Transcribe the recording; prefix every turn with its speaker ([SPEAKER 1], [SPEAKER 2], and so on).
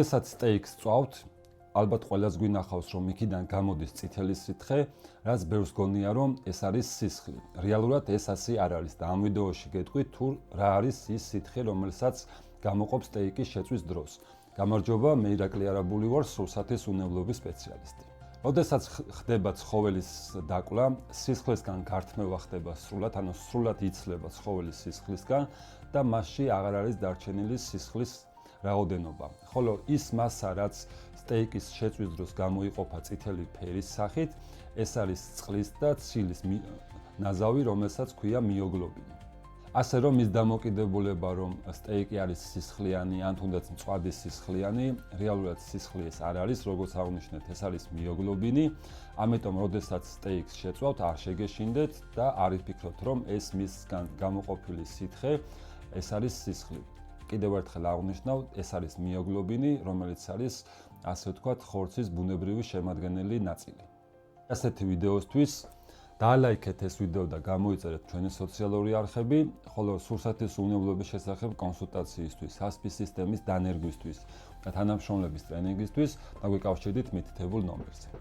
[SPEAKER 1] როდესაც სტეიქს წვავთ, ალბათ ყველას გვინახავს, რომ იქიდან გამოდის წითელი სითხე, რაც ბევრს გონია, რომ ეს არის სისხლი. რეალურად ეს ასე არ არის და ამ ვიდეოში გეტყვით, თუ რა არის ის სითხე, რომელსაც გამოყოფს სტეიკის შეწვის დროს. გამარჯობა, მე ირაკლი არაბული ვარ, სურსათის უნებლობის სპეციალისტი. როდესაც ხდება ცხოველის დაკლა, სისხლისგან გართმევა ხდება სრულად, ანუ სრულად იცლება ცხოველი სისხლისგან და მასში აღარ არის დარჩენილი სისხლის რაოდენობა. ხოლო ის მასა, რაც სტეიკის შეწვის დროს გამოიყოფა წითელი ფერის სახით, ეს არის წყლის და ცილის ნაზავი, რომელსაც ქვია მიოგლობინი. ასე რომ ის დამოკიდებულება, რომ სტეიკი არის სისხლიანი, ან თუნდაც მწვადი სისხლიანი, რეალურად სისხლი ეს არ არის, როგორც აღნიშნეთ, ეს არის მიოგლობინი. ამიტომ, როდესაც სტეიქს შეწვავთ, არ შეგეშინდეთ და არ იფიქროთ, რომ ეს მისგან გამოყოფილი სითხე, ეს არის სისხლი. კიდევ ერთხელ აღნიშნავ, ეს არის მიოგლობინი, რომელიც არის, ასე ვთქვათ, ხორცის ბუნებრივი შემადგენელი ნაწილი. ასეთი ვიდეოსთვის დაალაიქეთ ეს ვიდეო და გამოიწერეთ ჩვენი სოციალური არხები, ხოლო სურსათის უნებლობის შესახებ კონსულტაციისთვის, სასპის სისტემის დანერგვისთვის და თანამშრომლების ტრენინგისთვის დაგვიკავშირდით მითითებულ ნომერზე.